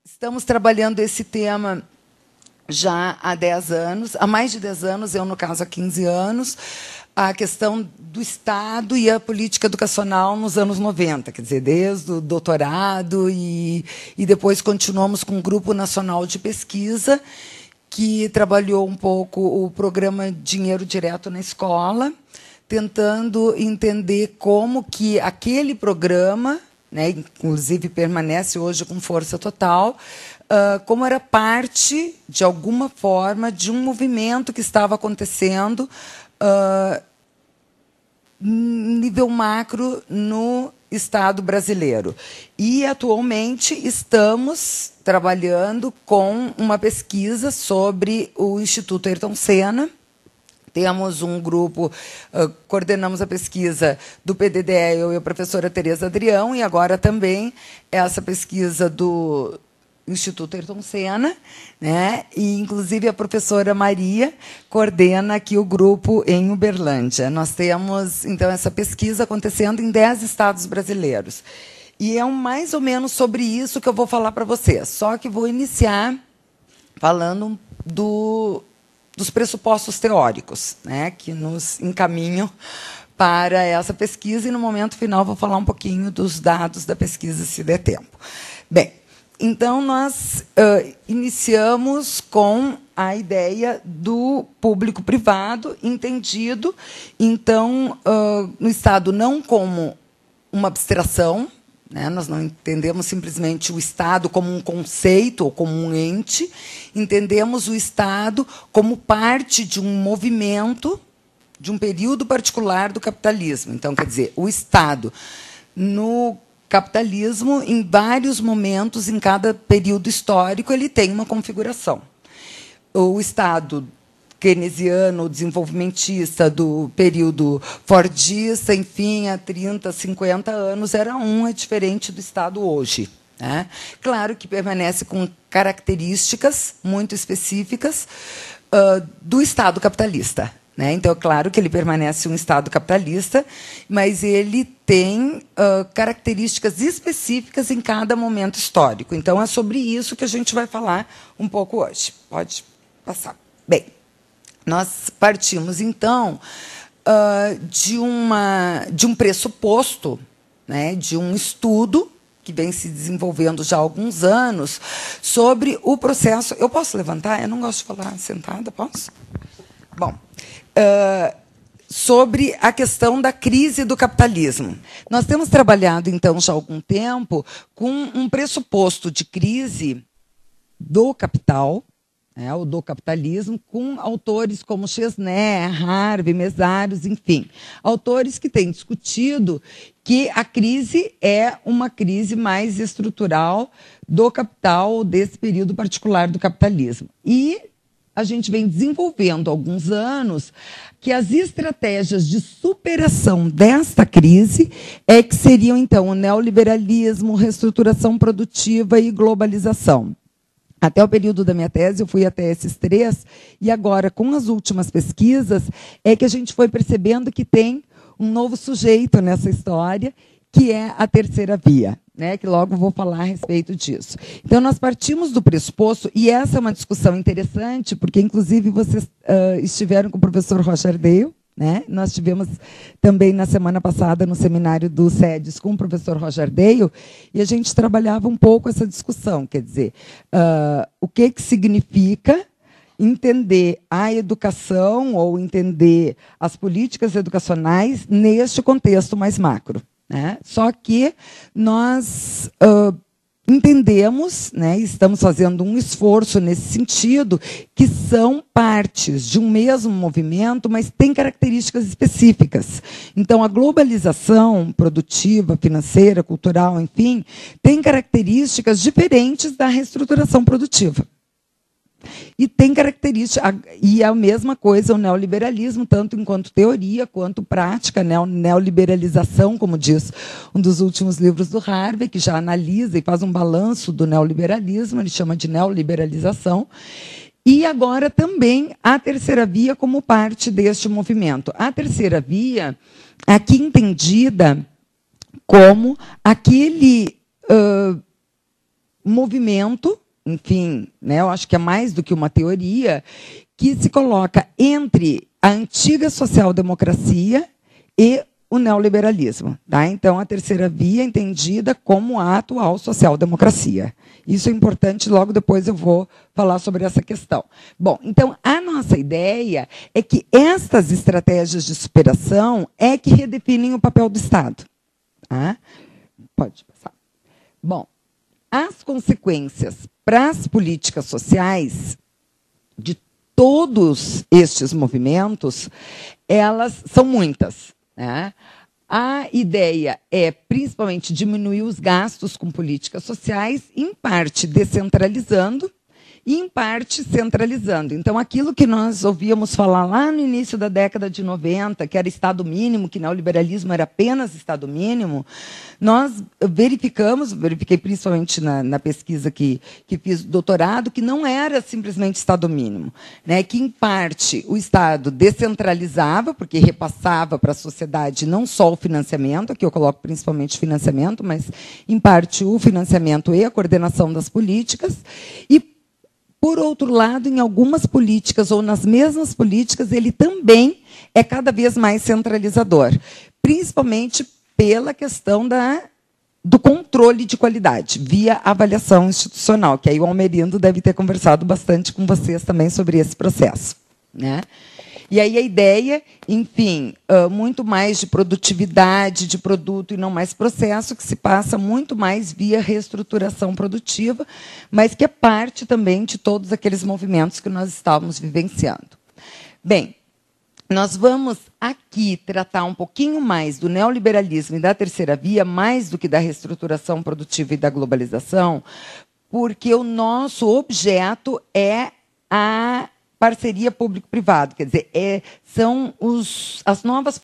estamos trabalhando esse tema já há 10 anos, há mais de 10 anos, eu, no caso, há 15 anos, a questão do Estado e a política educacional nos anos 90, quer dizer, desde o doutorado e depois continuamos com um grupo nacional de pesquisa que trabalhou um pouco o programa Dinheiro Direto na Escola, tentando entender como que aquele programa, né, inclusive permanece hoje com força total, como era parte, de alguma forma, de um movimento que estava acontecendo nível macro no Estado brasileiro. E, atualmente, estamos trabalhando com uma pesquisa sobre o Instituto Ayrton Senna. Temos um grupo, coordenamos a pesquisa do PDDE, eu e a professora Tereza Adrião, e agora também essa pesquisa do Instituto Ayrton Senna, né? E, inclusive, a professora Maria coordena aqui o grupo em Uberlândia. Nós temos, então, essa pesquisa acontecendo em 10 estados brasileiros. E é mais ou menos sobre isso que eu vou falar para vocês, só que vou iniciar falando dos pressupostos teóricos, né, que nos encaminham para essa pesquisa, e, no momento final, vou falar um pouquinho dos dados da pesquisa, se der tempo. Bem, então, nós iniciamos com a ideia do público-privado, entendido, então, no Estado não como uma abstração, né, nós não entendemos simplesmente o Estado como um conceito ou como um ente, entendemos o Estado como parte de um movimento, de um período particular do capitalismo. Então, quer dizer, o Estado, no capitalismo, em vários momentos, em cada período histórico, ele tem uma configuração. O Estado keynesiano, desenvolvimentista, do período fordista, enfim, há 30, 50 anos, era é diferente do Estado hoje, né? Claro que permanece com características muito específicas do Estado capitalista, né? Então, é claro que ele permanece um Estado capitalista, mas ele tem características específicas em cada momento histórico. Então, é sobre isso que a gente vai falar um pouco hoje. Pode passar. Bem, nós partimos, então, de um pressuposto, né, de um estudo que vem se desenvolvendo já há alguns anos sobre o processo... Eu posso levantar? Eu não gosto de falar sentada, posso? Bom, sobre a questão da crise do capitalismo. Nós temos trabalhado, então, já há algum tempo, com um pressuposto de crise do capital, o do capitalismo, com autores como Chesner, Harvey, Mesários, enfim, autores que têm discutido que a crise é uma crise mais estrutural do capital, desse período particular do capitalismo. E a gente vem desenvolvendo há alguns anos que as estratégias de superação desta crise é que seriam, então, o neoliberalismo, reestruturação produtiva e globalização. Até o período da minha tese, eu fui até esses 3, e agora, com as últimas pesquisas, é que a gente foi percebendo que tem um novo sujeito nessa história, que é a terceira via, né, que logo vou falar a respeito disso. Então, nós partimos do pressuposto, e essa é uma discussão interessante, porque, inclusive, vocês estiveram com o professor Roger Dale, né? Nós tivemos também, na semana passada, no seminário do SEDES, com o professor Roger Dale, e a gente trabalhava um pouco essa discussão, quer dizer, o que significa entender a educação ou entender as políticas educacionais neste contexto mais macro, né? Só que nós entendemos, né, estamos fazendo um esforço nesse sentido, que são partes de um mesmo movimento, mas têm características específicas. Então, a globalização produtiva, financeira, cultural, enfim, tem características diferentes da reestruturação produtiva. E tem características, e a mesma coisa o neoliberalismo, tanto enquanto teoria quanto prática, né? Neoliberalização, como diz um dos últimos livros do Harvey, que já analisa e faz um balanço do neoliberalismo, ele chama de neoliberalização. E agora também a terceira via como parte deste movimento. A terceira via, aqui entendida como aquele movimento, enfim, né, eu acho que é mais do que uma teoria, que se coloca entre a antiga social-democracia e o neoliberalismo. Tá? Então, a terceira via é entendida como a atual social-democracia. Isso é importante, logo depois eu vou falar sobre essa questão. Bom, então, a nossa ideia é que estas estratégias de superação é que redefinem o papel do Estado. Tá? Pode passar. Bom, as consequências para as políticas sociais de todos estes movimentos, elas são muitas. Né? A ideia é, principalmente, diminuir os gastos com políticas sociais, em parte descentralizando e, em parte, centralizando. Então, aquilo que nós ouvíamos falar lá no início da década de 90, que era Estado mínimo, que neoliberalismo era apenas Estado mínimo, nós verifiquei principalmente na pesquisa que fiz doutorado, que não era simplesmente Estado mínimo, né? Que, em parte, o Estado descentralizava, porque repassava para a sociedade não só o financiamento, aqui eu coloco principalmente financiamento, mas, em parte, o financiamento e a coordenação das políticas, e, por outro lado, em algumas políticas, ou nas mesmas políticas, ele também é cada vez mais centralizador, principalmente pela questão do controle de qualidade, via avaliação institucional, que aí o Almerindo deve ter conversado bastante com vocês também sobre esse processo. Né? E aí a ideia, enfim, muito mais de produtividade, de produto e não mais processo, que se passa muito mais via reestruturação produtiva, mas que é parte também de todos aqueles movimentos que nós estávamos vivenciando. Bem, nós vamos aqui tratar um pouquinho mais do neoliberalismo e da terceira via, mais do que da reestruturação produtiva e da globalização, porque o nosso objeto é a parceria público-privada, quer dizer, são as novas